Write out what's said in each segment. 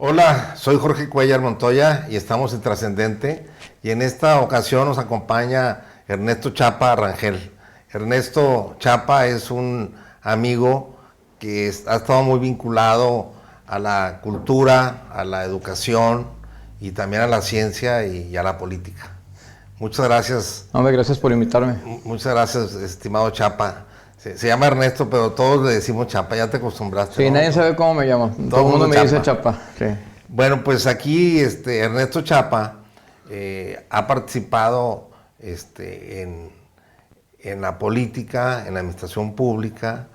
Hola, soy Jorge Cuellar Montoya y estamos en Trascendente, y en esta ocasión nos acompaña Ernesto Chapa Rangel. Ernesto Chapa es un amigo que ha estado muy vinculado a la cultura, a la educación y también a la ciencia y a la política. Muchas gracias. Hombre, gracias por invitarme. Muchas gracias, estimado Chapa. Se llama Ernesto, pero todos le decimos Chapa, ya te acostumbraste. Sí, ¿no? nadie sabe cómo me llamo. Todo el mundo me dice Chapa. Sí. Bueno, pues aquí Ernesto Chapa ha participado en la política, en la administración pública,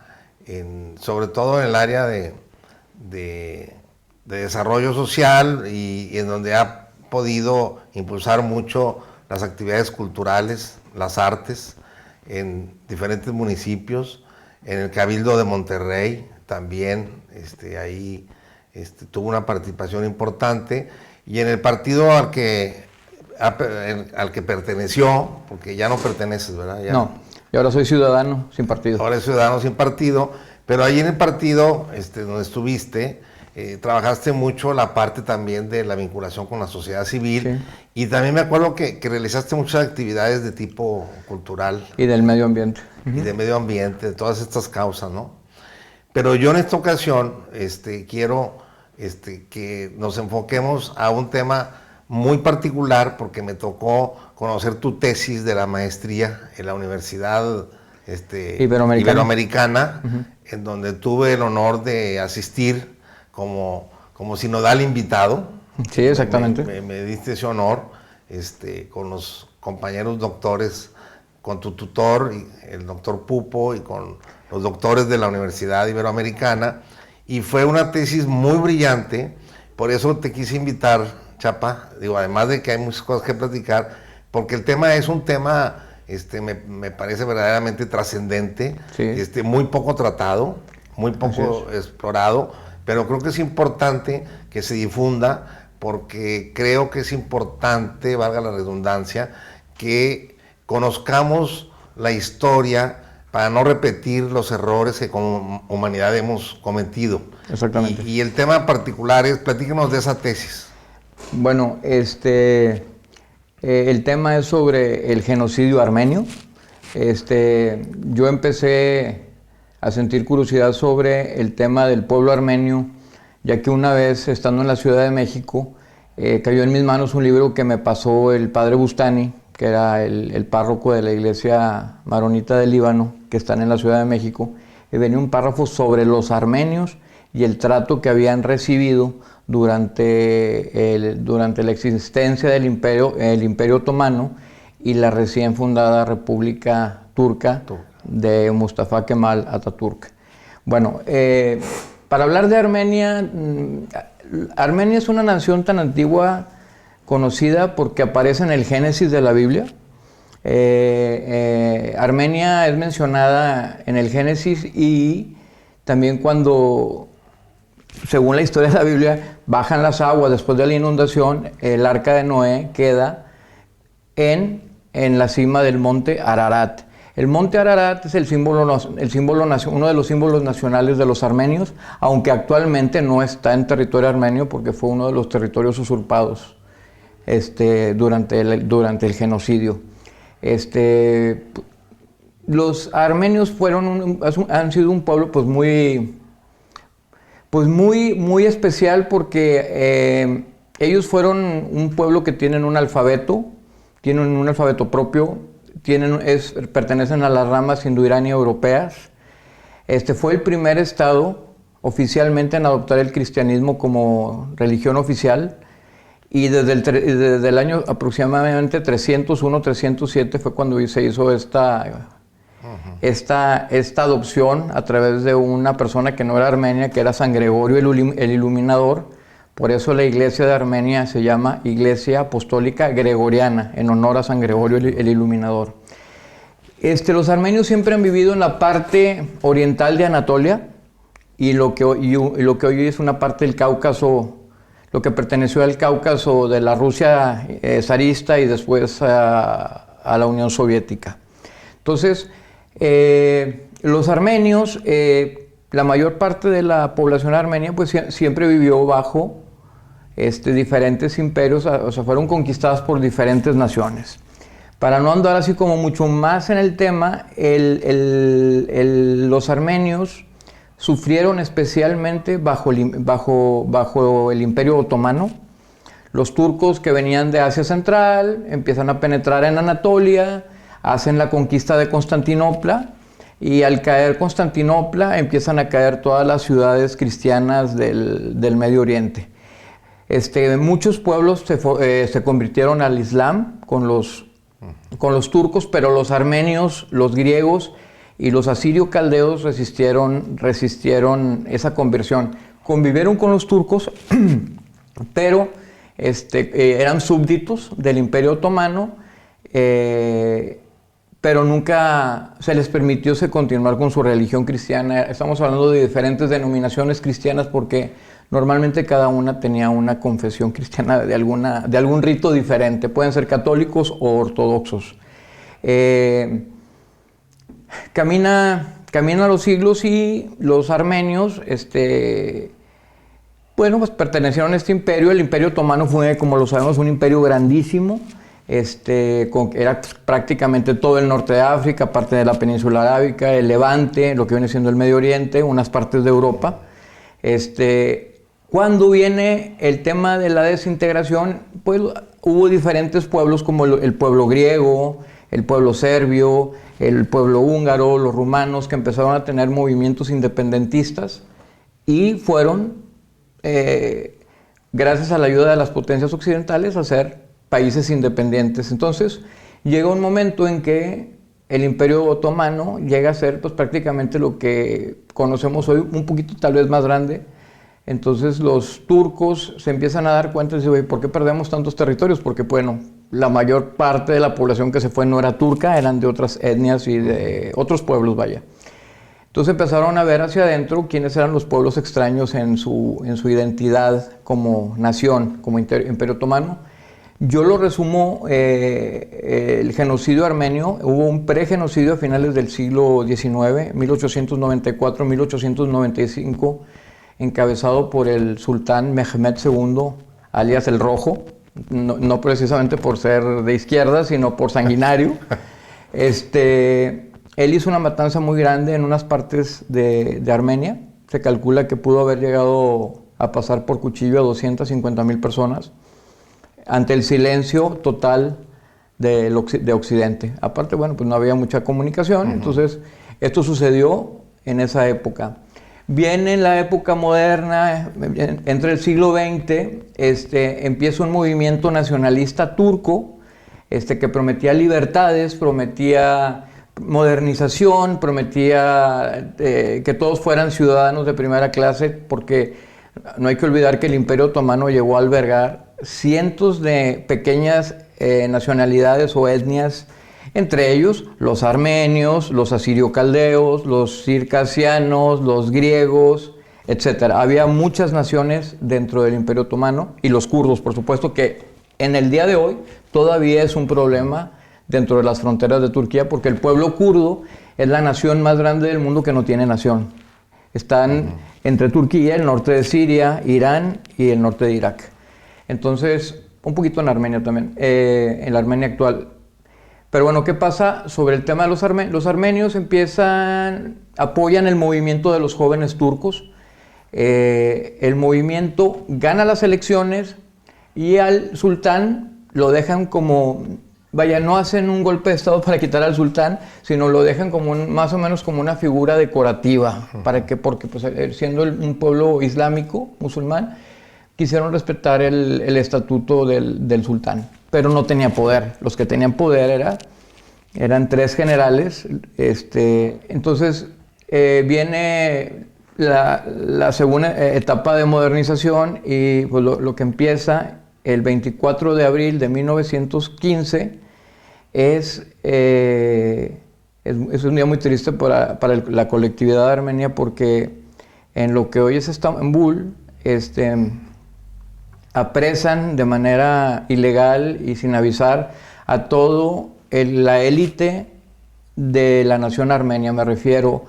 sobre todo en el área de desarrollo social y en donde ha podido impulsar mucho las actividades culturales, las artes, en diferentes municipios, en el Cabildo de Monterrey también, ahí tuvo una participación importante, y en el partido al que perteneció, porque ya no perteneces, ¿verdad? Ya, no, y ahora soy ciudadano sin partido. Ahora es ciudadano sin partido, pero ahí en el partido donde estuviste, trabajaste mucho la parte también de la vinculación con la sociedad civil, sí. Y también me acuerdo que realizaste muchas actividades de tipo cultural. Y del medio ambiente. Y de medio ambiente, de todas estas causas, ¿no? Pero yo en esta ocasión quiero que nos enfoquemos a un tema muy particular, porque me tocó conocer tu tesis de la maestría en la Universidad Iberoamericana, en donde tuve el honor de asistir como sinodal invitado. Sí, exactamente. Me diste ese honor con los compañeros doctores, con tu tutor, el doctor Pupo, y con los doctores de la Universidad Iberoamericana, y fue una tesis muy brillante. Por eso te quise invitar, Chapa, además de que hay muchas cosas que platicar, porque el tema es un tema, me parece verdaderamente trascendente, sí. Muy poco tratado, muy poco explorado, pero creo que es importante que se difunda, porque creo que es importante, valga la redundancia, que conozcamos la historia para no repetir los errores que como humanidad hemos cometido. Exactamente. Y el tema particular es, platícanos de esa tesis. Bueno, el tema es sobre el genocidio armenio. Yo empecé a sentir curiosidad sobre el tema del pueblo armenio, ya que una vez, estando en la Ciudad de México, cayó en mis manos un libro que me pasó el padre Bustani, que era el párroco de la iglesia maronita del Líbano, que están en la Ciudad de México, y venía un párrafo sobre los armenios y el trato que habían recibido durante la existencia del imperio otomano y la recién fundada República Turca de Mustafa Kemal Atatürk. Bueno, para hablar de Armenia, Armenia es una nación tan antigua, conocida porque aparece en el Génesis de la Biblia. Armenia es mencionada en el Génesis, y también cuando, según la historia de la Biblia, bajan las aguas después de la inundación, el arca de Noé queda en la cima del monte Ararat. El monte Ararat es uno de los símbolos nacionales de los armenios, aunque actualmente no está en territorio armenio porque fue uno de los territorios usurpados durante el genocidio. Los armenios han sido un pueblo muy especial, porque ellos fueron un pueblo que tienen un alfabeto propio, pertenecen a las ramas indoirania europeas. Fue el primer estado oficialmente en adoptar el cristianismo como religión oficial, y desde el año aproximadamente 301-307 fue cuando se hizo esta adopción a través de una persona que no era armenia, que era San Gregorio el Iluminador. Por eso la iglesia de Armenia se llama Iglesia Apostólica Gregoriana, en honor a San Gregorio el Iluminador. Los armenios siempre han vivido en la parte oriental de Anatolia, y lo que hoy es una parte del Cáucaso, lo que perteneció al Cáucaso de la Rusia zarista y después a la Unión Soviética. Entonces, los armenios, la mayor parte de la población armenia, pues siempre vivió bajo diferentes imperios, o sea, fueron conquistadas por diferentes naciones. Para no andar así como mucho más en el tema, los armenios sufrieron especialmente bajo el Imperio Otomano. Los turcos que venían de Asia Central empiezan a penetrar en Anatolia, hacen la conquista de Constantinopla, y al caer Constantinopla empiezan a caer todas las ciudades cristianas del Medio Oriente. Muchos pueblos se convirtieron al Islam con los turcos, pero los armenios, los griegos y los asirio-caldeos resistieron esa conversión. Convivieron con los turcos, pero eran súbditos del Imperio Otomano, pero nunca se les permitió continuar con su religión cristiana. Estamos hablando de diferentes denominaciones cristianas porque normalmente cada una tenía una confesión cristiana de algún rito diferente. Pueden ser católicos o ortodoxos. Camina los siglos y los armenios pues pertenecieron a este imperio. El Imperio Otomano fue, como lo sabemos, un imperio grandísimo. Era prácticamente todo el norte de África, parte de la península arábica, el Levante, lo que viene siendo el Medio Oriente, unas partes de Europa. Cuando viene el tema de la desintegración, pues hubo diferentes pueblos como el pueblo griego, el pueblo serbio, el pueblo húngaro, los rumanos, que empezaron a tener movimientos independentistas y fueron, gracias a la ayuda de las potencias occidentales, a ser países independientes. Entonces llega un momento en que el Imperio Otomano llega a ser pues prácticamente lo que conocemos hoy, un poquito tal vez más grande. Entonces los turcos se empiezan a dar cuenta y dicen, ¿por qué perdemos tantos territorios? Porque bueno, la mayor parte de la población que se fue no era turca, eran de otras etnias y de otros pueblos, vaya. Entonces empezaron a ver hacia adentro quiénes eran los pueblos extraños en su identidad como nación, como Imperio Otomano. Yo lo resumo, el genocidio armenio, hubo un pregenocidio a finales del siglo XIX, 1894-1895, encabezado por el sultán Mehmed II, alias el Rojo, no precisamente por ser de izquierda, sino por sanguinario. Él hizo una matanza muy grande en unas partes de Armenia. Se calcula que pudo haber llegado a pasar por cuchillo a 250,000 personas, ante el silencio total de Occidente. Aparte, bueno, pues no había mucha comunicación, entonces esto sucedió en esa época. Viene en la época moderna, entre el siglo XX, empieza un movimiento nacionalista turco, que prometía libertades, prometía modernización, prometía que todos fueran ciudadanos de primera clase, porque no hay que olvidar que el Imperio Otomano llegó a albergar cientos de pequeñas nacionalidades o etnias, entre ellos los armenios, los asirio-caldeos, los circasianos, los griegos, etc. Había muchas naciones dentro del Imperio Otomano, y los kurdos, por supuesto, que en el día de hoy todavía es un problema dentro de las fronteras de Turquía, porque el pueblo kurdo es la nación más grande del mundo que no tiene nación. Están entre Turquía, el norte de Siria, Irán y el norte de Irak. Entonces, un poquito en Armenia también, en la Armenia actual. Pero bueno, ¿qué pasa sobre el tema de los armenios? Los armenios apoyan el movimiento de los jóvenes turcos. El movimiento gana las elecciones y al sultán lo dejan como, vaya, no hacen un golpe de estado para quitar al sultán, sino lo dejan como más o menos como una figura decorativa. Porque pues, siendo un pueblo islámico, musulmán, quisieron respetar el estatuto del sultán, pero no tenía poder. Los que tenían poder eran 3 generales. Entonces viene la segunda etapa de modernización, y pues, lo que empieza el 24 de abril de 1915 es un día muy triste para la colectividad armenia, porque en lo que hoy es Estambul, apresan de manera ilegal y sin avisar a todo la élite de la nación armenia. Me refiero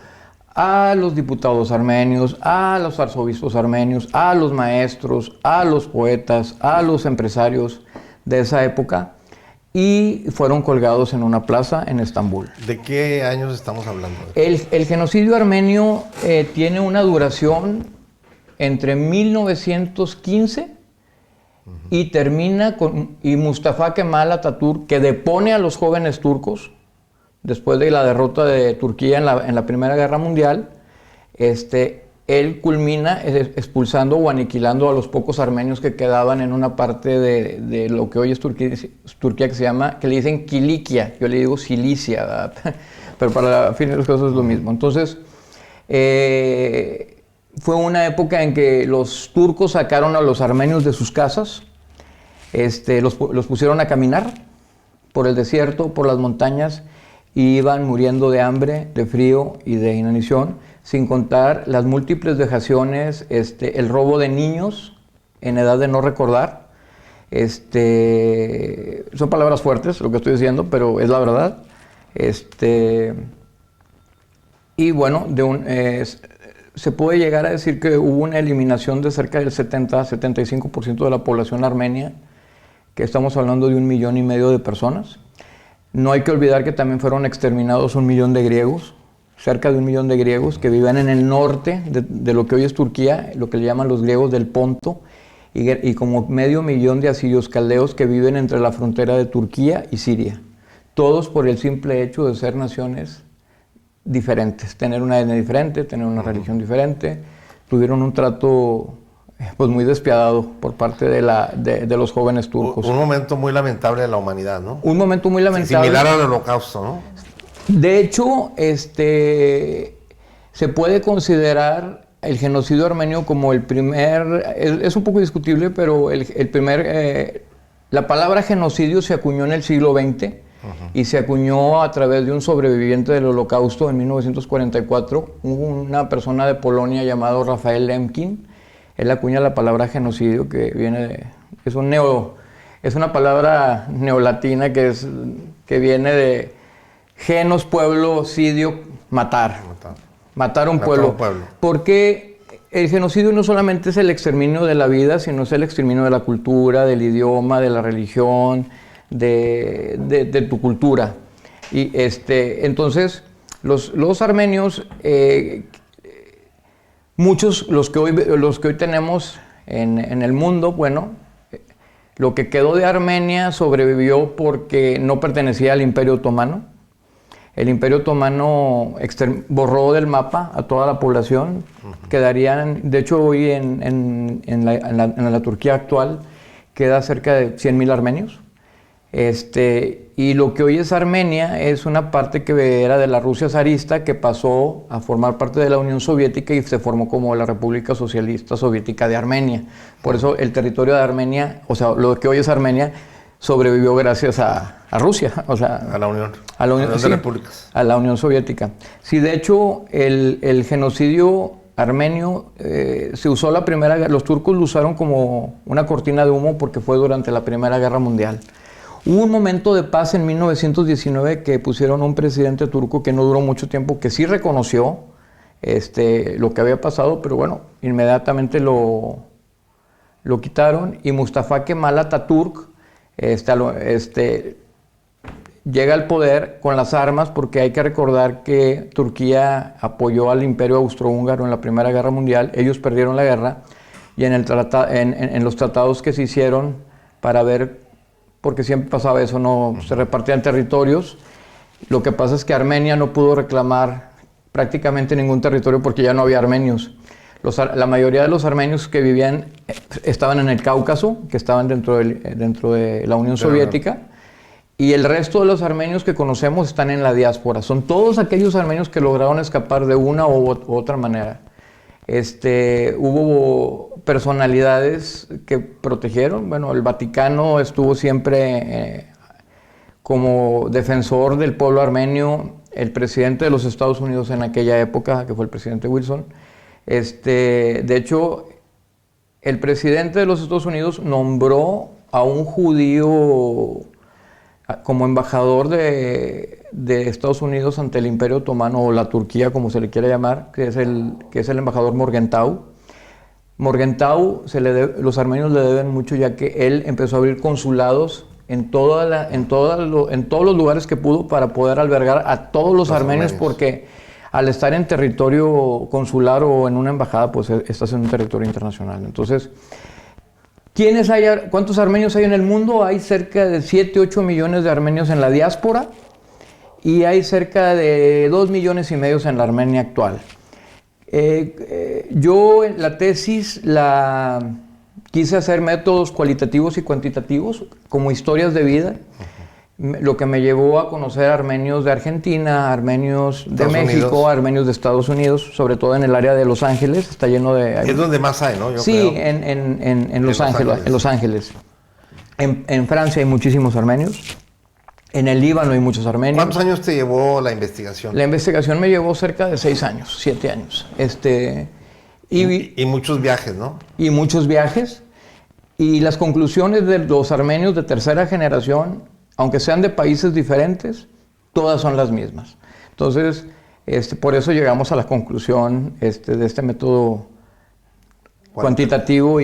a los diputados armenios, a los arzobispos armenios, a los maestros, a los poetas, a los empresarios de esa época, y fueron colgados en una plaza en Estambul. ¿De qué años estamos hablando? El genocidio armenio tiene una duración entre 1915 y termina y Mustafa Kemal Atatürk, que depone a los jóvenes turcos después de la derrota de Turquía en la Primera Guerra Mundial. Él culmina expulsando o aniquilando a los pocos armenios que quedaban en una parte de lo que hoy es Turquía, que le dicen Kilikia. Yo le digo Cilicia, ¿verdad? Pero para fin de los casos es lo mismo. Entonces, fue una época en que los turcos sacaron a los armenios de sus casas, los pusieron a caminar por el desierto, por las montañas, y iban muriendo de hambre, de frío y de inanición, sin contar las múltiples vejaciones, el robo de niños en edad de no recordar. Son palabras fuertes lo que estoy diciendo, pero es la verdad. Y bueno, se puede llegar a decir que hubo una eliminación de cerca del 70-75% de la población armenia, que estamos hablando de 1,5 millones de personas. No hay que olvidar que también fueron exterminados 1 millón de griegos, cerca de 1 millón de griegos que vivían en el norte de lo que hoy es Turquía, lo que le llaman los griegos del Ponto, y como 500,000 de asirios caldeos que viven entre la frontera de Turquía y Siria. Todos por el simple hecho de ser naciones diferentes, tener una etnia diferente, tener una religión diferente. Tuvieron un trato pues muy despiadado por parte de los jóvenes turcos. Un momento muy lamentable de la humanidad, ¿no? Un momento muy lamentable. Similar al Holocausto, ¿no? De hecho, se puede considerar el genocidio armenio como el primer, es un poco discutible, pero la palabra genocidio se acuñó en el siglo XX y se acuñó a través de un sobreviviente del Holocausto en 1944, una persona de Polonia llamado Rafael Lemkin. Él acuña la palabra genocidio, que viene es una palabra neolatina que viene de genos, pueblo, cidio, matar un pueblo. Porque el genocidio no solamente es el exterminio de la vida, sino es el exterminio de la cultura, del idioma, de la religión, de tu cultura. Y entonces, los armenios, muchos, los que hoy tenemos en el mundo, bueno, lo que quedó de Armenia sobrevivió porque no pertenecía al Imperio Otomano. El Imperio Otomano borró del mapa a toda la población. Quedarían, de hecho, hoy en la Turquía actual queda cerca de 100,000 armenios. Y lo que hoy es Armenia es una parte que era de la Rusia zarista, que pasó a formar parte de la Unión Soviética y se formó como la República Socialista Soviética de Armenia. Por eso el territorio de Armenia, o sea, lo que hoy es Armenia, sobrevivió gracias a Rusia, o sea, a la Unión sí, de Repúblicas. A la Unión Soviética. Sí, de hecho, el genocidio armenio se usó los turcos lo usaron como una cortina de humo porque fue durante la Primera Guerra Mundial. Hubo un momento de paz en 1919 que pusieron a un presidente turco que no duró mucho tiempo, que sí reconoció lo que había pasado, pero bueno, inmediatamente lo quitaron, y Mustafa Kemal Atatürk llega al poder con las armas, porque hay que recordar que Turquía apoyó al Imperio Austrohúngaro en la Primera Guerra Mundial. Ellos perdieron la guerra, y en los tratados que se hicieron para ver, porque siempre pasaba eso, no se repartían territorios. Lo que pasa es que Armenia no pudo reclamar prácticamente ningún territorio porque ya no había armenios. La mayoría de los armenios que vivían estaban en el Cáucaso, que estaban dentro de la Unión Soviética, y el resto de los armenios que conocemos están en la diáspora. Son todos aquellos armenios que lograron escapar de una u otra manera. Hubo personalidades que protegieron. Bueno, el Vaticano estuvo siempre como defensor del pueblo armenio. El presidente de los Estados Unidos en aquella época, que fue el presidente Wilson, de hecho, el presidente de los Estados Unidos nombró a un judío como embajador de Estados Unidos ante el Imperio Otomano, o la Turquía, como se le quiere llamar, que es el embajador Morgenthau. Morgenthau, los armenios le deben mucho, ya que él empezó a abrir consulados en todos los lugares que pudo para poder albergar a todos los armenios, porque al estar en territorio consular o en una embajada, pues estás en un territorio internacional. Entonces, ¿cuántos armenios hay en el mundo? Hay cerca de 7, 8 millones de armenios en la diáspora y hay cerca de 2,5 millones en la Armenia actual. Yo en la tesis quise hacer métodos cualitativos y cuantitativos, como historias de vida, lo que me llevó a conocer armenios de Argentina, armenios de México, armenios de Estados Unidos, sobre todo en el área de Los Ángeles, está lleno de... Es donde más hay, ¿no? Sí, en Los Ángeles. En Francia hay muchísimos armenios. En el Líbano hay muchos armenios. ¿Cuántos años te llevó la investigación? La investigación me llevó cerca de 6 años, 7 años. Y muchos viajes, ¿no? Y muchos viajes. Y las conclusiones de los armenios de tercera generación, aunque sean de países diferentes, todas son las mismas. Entonces, por eso llegamos a la conclusión de este método cuantitativo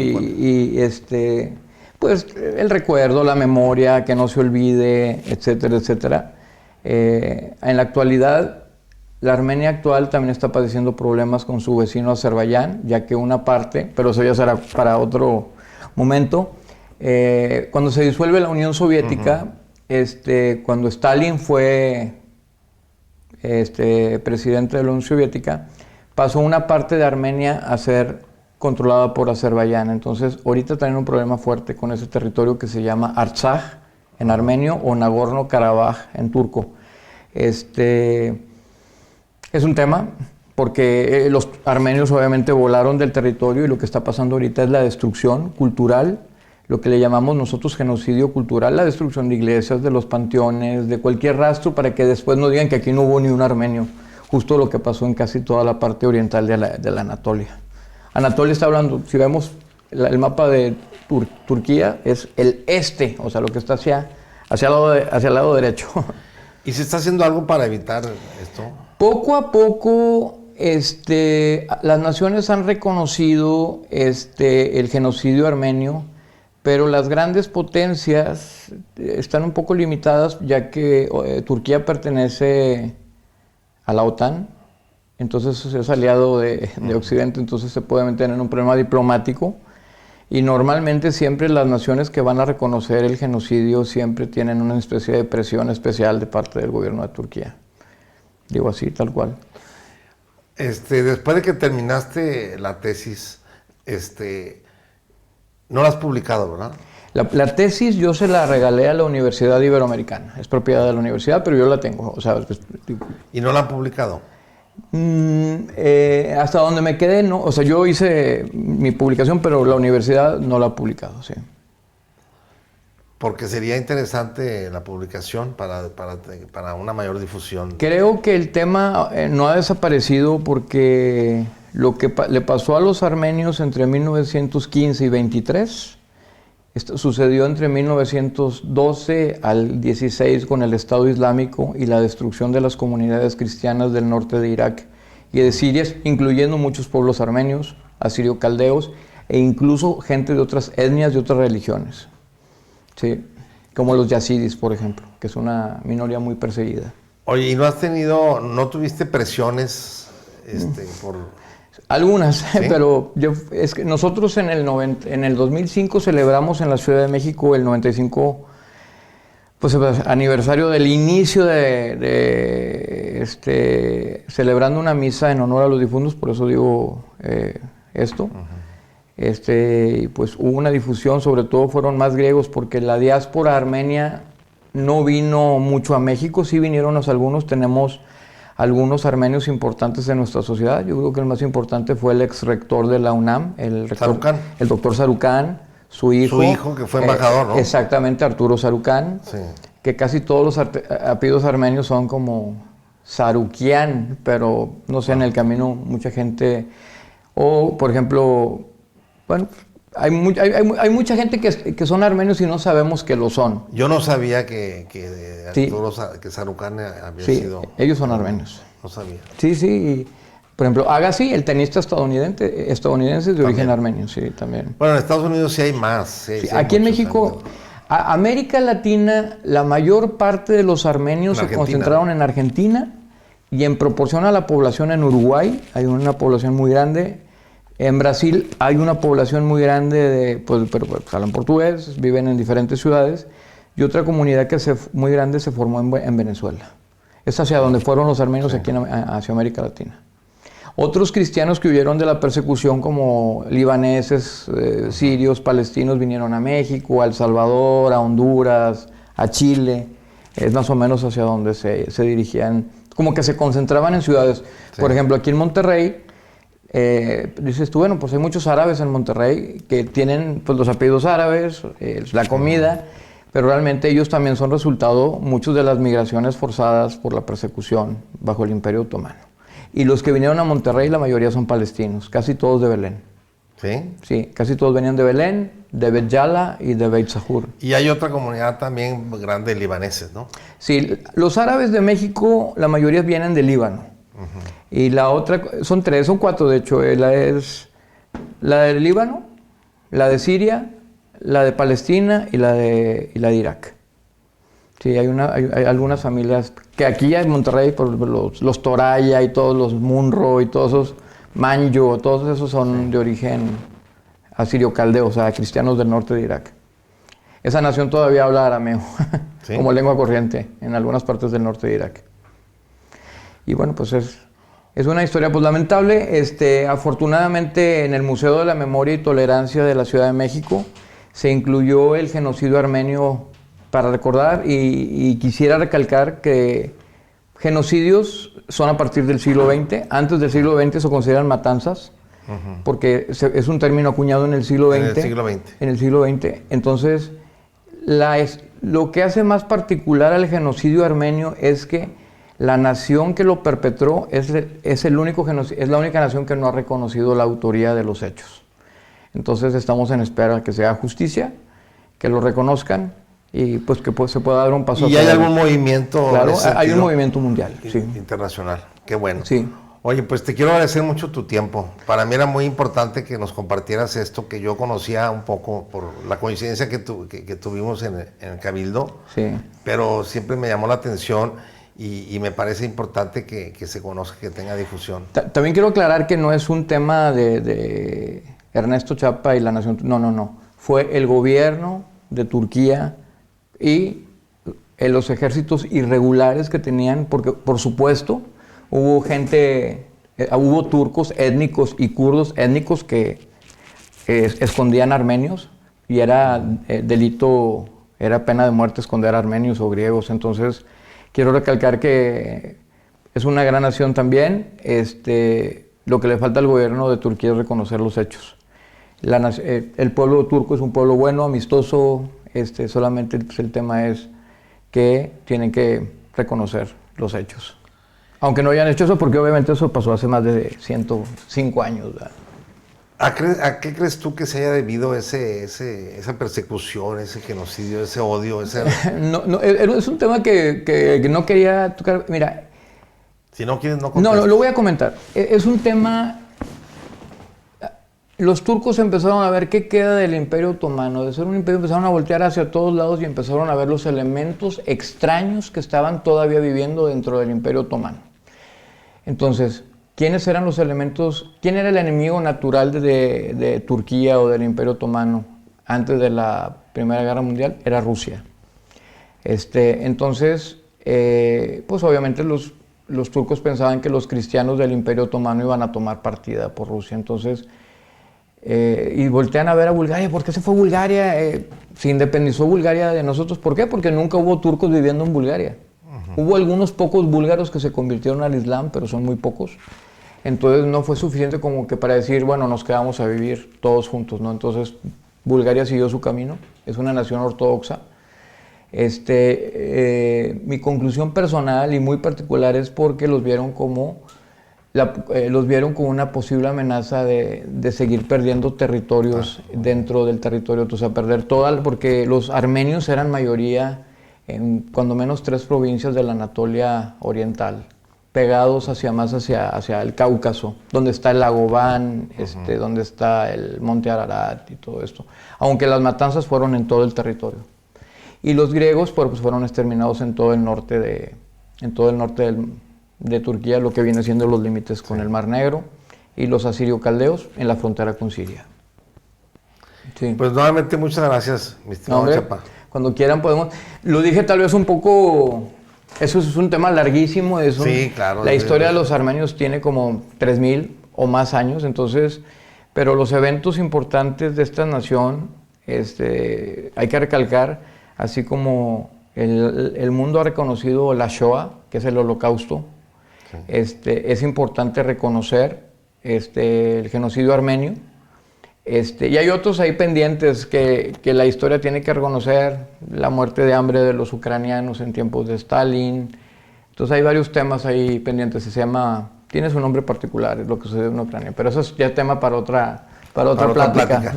pues el recuerdo, la memoria, que no se olvide, etcétera, etcétera. En la actualidad, la Armenia actual también está padeciendo problemas con su vecino Azerbaiyán, ya que una parte, pero eso ya será para otro momento, cuando se disuelve la Unión Soviética, cuando Stalin fue presidente de la Unión Soviética, pasó una parte de Armenia a ser controlada por Azerbaiyán. Entonces, ahorita tienen un problema fuerte con ese territorio que se llama Artsaj en armenio o Nagorno-Karabaj en turco. Es un tema porque los armenios obviamente volaron del territorio y lo que está pasando ahorita es la destrucción cultural, lo que le llamamos nosotros genocidio cultural, la destrucción de iglesias, de los panteones, de cualquier rastro para que después no digan que aquí no hubo ni un armenio. Justo lo que pasó en casi toda la parte oriental de la Anatolia. Anatolia está hablando, si vemos el mapa de Turquía, es el este, o sea, lo que está hacia el lado derecho. ¿Y se está haciendo algo para evitar esto? Poco a poco, las naciones han reconocido el genocidio armenio, pero las grandes potencias están un poco limitadas, ya que Turquía pertenece a la OTAN. Entonces es aliado de Occidente, entonces se puede meter en un problema diplomático y normalmente siempre las naciones que van a reconocer el genocidio siempre tienen una especie de presión especial de parte del gobierno de Turquía. Digo así, tal cual. Después de que terminaste la tesis, no la has publicado, ¿verdad? La tesis yo se la regalé a la Universidad Iberoamericana, es propiedad de la universidad, pero yo la tengo. O sea, ¿Y no la han publicado? Hasta donde me quedé, no. O sea, yo hice mi publicación, pero la universidad no la ha publicado, sí. Porque sería interesante la publicación para una mayor difusión. Creo que el tema no ha desaparecido porque lo que le pasó a los armenios entre 1915 y 23 sucedió entre 1912 al 16 con el Estado Islámico y la destrucción de las comunidades cristianas del norte de Irak y de Siria, incluyendo muchos pueblos armenios, asirio-caldeos e incluso gente de otras etnias y otras religiones. Sí, como los yazidis, por ejemplo, que es una minoría muy perseguida. Oye, ¿y no tuviste presiones por...? Algunas, ¿Sí? pero es que nosotros en el 2005 celebramos en la Ciudad de México el 95 pues, aniversario del inicio celebrando una misa en honor a los difuntos, por eso digo esto. Y pues hubo una difusión, sobre todo fueron más griegos, porque la diáspora armenia no vino mucho a México, sí vinieron algunos, tenemos algunos armenios importantes en nuestra sociedad. Yo creo que el más importante fue el ex rector de la UNAM, el doctor Sarukhan, su hijo. Su hijo, que fue embajador, ¿no? Exactamente, Arturo Sarukhan, sí. Que casi todos los apellidos armenios son como Sarukian, pero no sé, en el camino mucha gente, o por ejemplo, bueno, Hay mucha gente que son armenios y no sabemos que lo son. Yo no sabía que Sí. Arturo que Sarucán había Sí, sido... ellos son armenios. No sabía. Sí, sí. Y, por ejemplo, Agassi, el tenista estadounidense es de origen armenio, sí, también. Bueno, en Estados Unidos sí hay más. Sí hay aquí en muchos México, armenios. América Latina, la mayor parte de los armenios se concentraron en Argentina y en proporción a la población en Uruguay, hay una población muy grande. En Brasil hay una población muy grande, pero hablan portugués, viven en diferentes ciudades. Y otra comunidad muy grande se formó en Venezuela. Es hacia donde fueron los armenios aquí hacia América Latina. Otros cristianos que huyeron de la persecución, como libaneses, sirios, palestinos, vinieron a México, a El Salvador, a Honduras, a Chile. Es más o menos hacia donde se dirigían, como que se concentraban en ciudades. Sí. Por ejemplo, aquí en Monterrey, dices tú, bueno, pues hay muchos árabes en Monterrey que tienen pues, los apellidos árabes, la comida, pero realmente ellos también son resultado, muchos de las migraciones forzadas por la persecución bajo el Imperio Otomano. Y los que vinieron a Monterrey, la mayoría son palestinos, casi todos de Belén. ¿Sí? Sí, casi todos venían de Belén, de Bet Yala y de Beit Sahur. Y hay otra comunidad también grande de libaneses, ¿no? Sí, los árabes de México, la mayoría vienen de Líbano. Y la otra, son cuatro de hecho, es la del Líbano, la de Siria, la de Palestina y la de Irak. Sí, hay algunas familias que aquí en Monterrey, por los Toraya y todos los Munro y todos esos, Manjo, todos esos son de origen asirio-caldeo, o sea, cristianos del norte de Irak. Esa nación todavía habla arameo, ¿sí? Como lengua corriente en algunas partes del norte de Irak. Y bueno, pues es una historia pues lamentable. Afortunadamente en el Museo de la Memoria y Tolerancia de la Ciudad de México se incluyó el genocidio armenio para recordar y quisiera recalcar que genocidios son a partir del siglo XX. Antes del siglo XX se consideran matanzas, porque es un término acuñado en el siglo XX. En el siglo XX. En el siglo XX. Entonces, lo que hace más particular al genocidio armenio es que la nación que lo perpetró es la única nación que no ha reconocido la autoría de los hechos. Entonces estamos en espera que se haga justicia, que lo reconozcan y pues que se pueda dar un paso. ¿Y hay algún movimiento? Claro, hay un movimiento mundial. Sí. Internacional, qué bueno. Sí. Oye, pues te quiero agradecer mucho tu tiempo. Para mí era muy importante que nos compartieras esto, que yo conocía un poco por la coincidencia que tuvimos en el Cabildo, sí. Pero siempre me llamó la atención. Y me parece importante que se conozca, que tenga difusión. También quiero aclarar que no es un tema de Ernesto Chapa y la nación. No. Fue el gobierno de Turquía y los ejércitos irregulares que tenían, porque por supuesto hubo turcos étnicos y kurdos étnicos que escondían armenios y era delito, era pena de muerte esconder armenios o griegos. Entonces, quiero recalcar que es una gran nación también. Lo que le falta al gobierno de Turquía es reconocer los hechos. El pueblo turco es un pueblo bueno, amistoso. Solamente pues, el tema es que tienen que reconocer los hechos. Aunque no hayan hecho eso, porque obviamente eso pasó hace más de 105 años. ¿Verdad? ¿A qué crees tú que se haya debido esa persecución, ese genocidio, ese odio? No, es un tema que no quería tocar. Mira. Si no quieres, no contestes. No, lo voy a comentar. Es un tema. Los turcos empezaron a ver qué queda del Imperio Otomano. De ser un imperio, empezaron a voltear hacia todos lados y empezaron a ver los elementos extraños que estaban todavía viviendo dentro del Imperio Otomano. Entonces, ¿quiénes eran los elementos? ¿Quién era el enemigo natural de Turquía o del Imperio Otomano antes de la Primera Guerra Mundial? Era Rusia. Entonces, pues obviamente los turcos pensaban que los cristianos del Imperio Otomano iban a tomar partida por Rusia. Entonces, y voltean a ver a Bulgaria. ¿Por qué se fue Bulgaria? Se independizó Bulgaria de nosotros. ¿Por qué? Porque nunca hubo turcos viviendo en Bulgaria. Hubo algunos pocos búlgaros que se convirtieron al Islam, pero son muy pocos. Entonces no fue suficiente como que para decir, bueno, nos quedamos a vivir todos juntos, ¿no? Entonces Bulgaria siguió su camino, es una nación ortodoxa. Mi conclusión personal y muy particular es porque los vieron como los vieron como una posible amenaza de seguir perdiendo territorios dentro del territorio, o sea, perder toda, porque los armenios eran mayoría en cuando menos 3 provincias de la Anatolia Oriental, pegados hacia el Cáucaso, donde está el lago Van, donde está el monte Ararat y todo esto, aunque las matanzas fueron en todo el territorio. Y los griegos pues fueron exterminados en todo el norte de Turquía, lo que viene siendo los límites con el Mar Negro, y los asirio-caldeos en la frontera con Siria. Sí. Pues nuevamente muchas gracias, mi estimado Chapa. Cuando quieran podemos... Lo dije tal vez un poco... Eso es un tema larguísimo. Sí, claro. La historia de los armenios tiene como 3000 o más años, entonces... Pero los eventos importantes de esta nación, hay que recalcar, así como el mundo ha reconocido la Shoah, que es el Holocausto, es importante reconocer el genocidio armenio. Y hay otros ahí pendientes que la historia tiene que reconocer, la muerte de hambre de los ucranianos en tiempos de Stalin. Entonces hay varios temas ahí pendientes. Tiene su nombre particular, es lo que sucede en Ucrania, pero eso es ya tema para otra plática.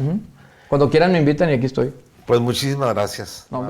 Cuando quieran me invitan y aquí estoy. Pues muchísimas gracias. No,